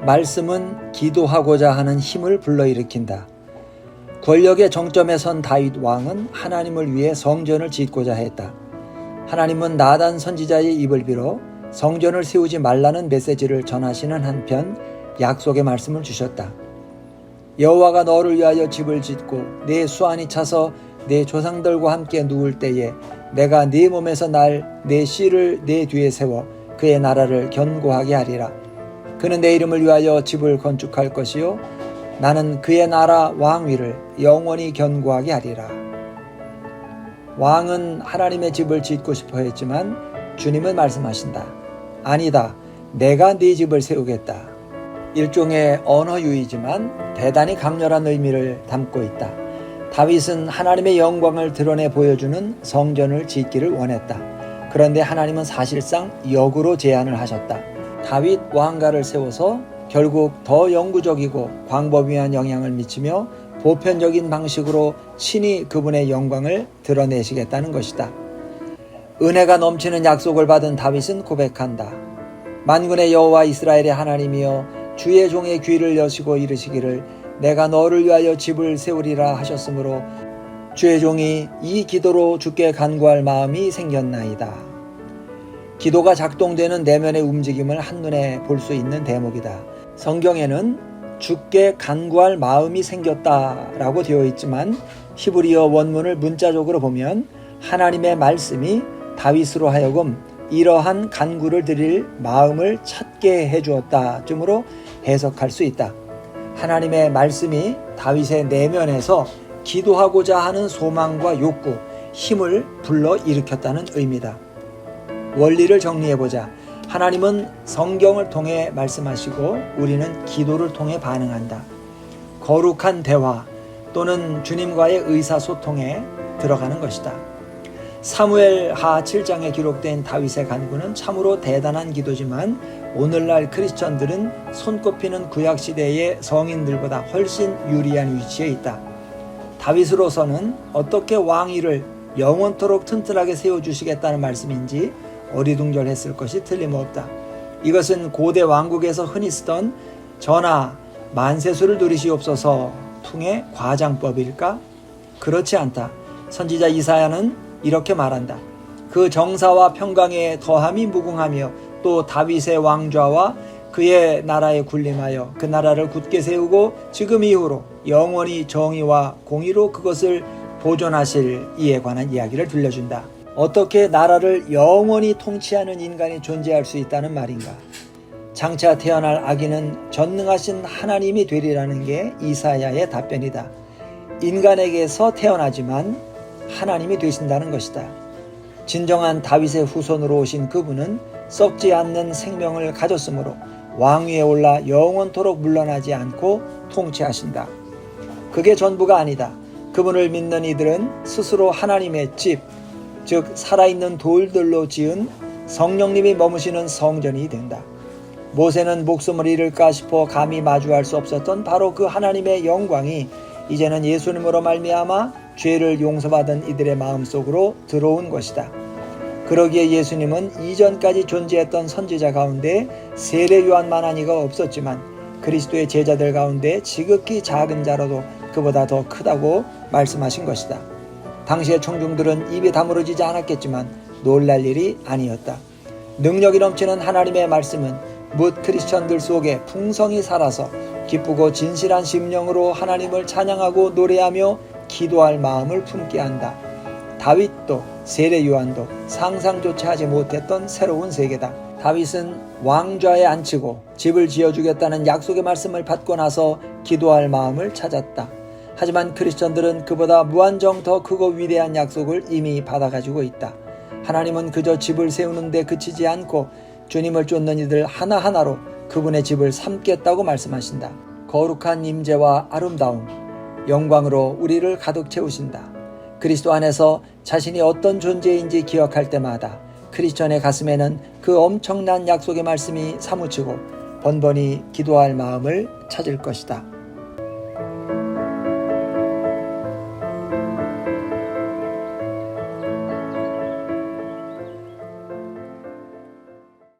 말씀은 기도하고자 하는 힘을 불러일으킨다. 권력의 정점에 선 다윗 왕은 하나님을 위해 성전을 짓고자 했다. 하나님은 나단 선지자의 입을 빌어 성전을 세우지 말라는 메시지를 전하시는 한편 약속의 말씀을 주셨다. 여호와가 너를 위하여 집을 짓고 내 수완이 차서 내 조상들과 함께 누울 때에 내가 네 몸에서 날 내 씨를 내 뒤에 세워 그의 나라를 견고하게 하리라. 그는 내 이름을 위하여 집을 건축할 것이요 나는 그의 나라 왕위를 영원히 견고하게 하리라. 왕은 하나님의 집을 짓고 싶어 했지만 주님은 말씀하신다. 아니다. 내가 네 집을 세우겠다. 일종의 언어유이지만 대단히 강렬한 의미를 담고 있다. 다윗은 하나님의 영광을 드러내 보여주는 성전을 짓기를 원했다. 그런데 하나님은 사실상 역으로 제안을 하셨다. 다윗 왕가를 세워서 결국 더 영구적이고 광범위한 영향을 미치며 보편적인 방식으로 친히 그분의 영광을 드러내시겠다는 것이다. 은혜가 넘치는 약속을 받은 다윗은 고백한다. 만군의 여호와 이스라엘의 하나님이여 주의 종의 귀를 여시고 이르시기를 내가 너를 위하여 집을 세우리라 하셨으므로 주의 종이 이 기도로 주께 간구할 마음이 생겼나이다. 기도가 작동되는 내면의 움직임을 한눈에 볼 수 있는 대목이다. 성경에는 주께 간구할 마음이 생겼다라고 되어 있지만 히브리어 원문을 문자적으로 보면 하나님의 말씀이 다윗으로 하여금 이러한 간구를 드릴 마음을 찾게 해주었다 쯤으로 해석할 수 있다. 하나님의 말씀이 다윗의 내면에서 기도하고자 하는 소망과 욕구, 힘을 불러일으켰다는 의미다. 원리를 정리해보자. 하나님은 성경을 통해 말씀하시고 우리는 기도를 통해 반응한다. 거룩한 대화 또는 주님과의 의사소통에 들어가는 것이다. 사무엘하 7장에 기록된 다윗의 간구는 참으로 대단한 기도지만 오늘날 크리스천들은 손꼽히는 구약시대의 성인들보다 훨씬 유리한 위치에 있다. 다윗으로서는 어떻게 왕위를 영원토록 튼튼하게 세워주시겠다는 말씀인지 어리둥절했을 것이 틀림없다. 이것은 고대 왕국에서 흔히 쓰던 전하 만세수를 누리시옵소서 퉁의 과장법일까? 그렇지 않다. 선지자 이사야는 이렇게 말한다. 그 정사와 평강에 더함이 무궁하며 또 다윗의 왕좌와 그의 나라에 군림하여 그 나라를 굳게 세우고 지금 이후로 영원히 정의와 공의로 그것을 보존하실 이에 관한 이야기를 들려준다. 어떻게 나라를 영원히 통치하는 인간이 존재할 수 있다는 말인가? 장차 태어날 아기는 전능하신 하나님이 되리라는 게 이사야의 답변이다. 인간에게서 태어나지만 하나님이 되신다는 것이다. 진정한 다윗의 후손으로 오신 그분은 썩지 않는 생명을 가졌으므로 왕위에 올라 영원토록 물러나지 않고 통치하신다. 그게 전부가 아니다. 그분을 믿는 이들은 스스로 하나님의 집, 즉 살아있는 돌들로 지은 성령님이 머무시는 성전이 된다. 모세는 목숨을 잃을까 싶어 감히 마주할 수 없었던 바로 그 하나님의 영광이 이제는 예수님으로 말미암아 죄를 용서받은 이들의 마음속으로 들어온 것이다. 그러기에 예수님은 이전까지 존재했던 선지자 가운데 세례 요한만한 이가 없었지만 그리스도의 제자들 가운데 지극히 작은 자라도 그보다 더 크다고 말씀하신 것이다. 당시의 청중들은 입이 다물어지지 않았겠지만 놀랄 일이 아니었다. 능력이 넘치는 하나님의 말씀은 뭇 크리스천들 속에 풍성히 살아서 기쁘고 진실한 심령으로 하나님을 찬양하고 노래하며 기도할 마음을 품게 한다. 다윗도 세례 요한도 상상조차 하지 못했던 새로운 세계다. 다윗은 왕좌에 앉히고 집을 지어주겠다는 약속의 말씀을 받고 나서 기도할 마음을 찾았다. 하지만 크리스천들은 그보다 무한정 더 크고 위대한 약속을 이미 받아가지고 있다. 하나님은 그저 집을 세우는 데 그치지 않고 주님을 쫓는 이들 하나하나로 그분의 집을 삼겠다고 말씀하신다. 거룩한 임재와 아름다움, 영광으로 우리를 가득 채우신다. 그리스도 안에서 자신이 어떤 존재인지 기억할 때마다 크리스천의 가슴에는 그 엄청난 약속의 말씀이 사무치고 번번이 기도할 마음을 찾을 것이다.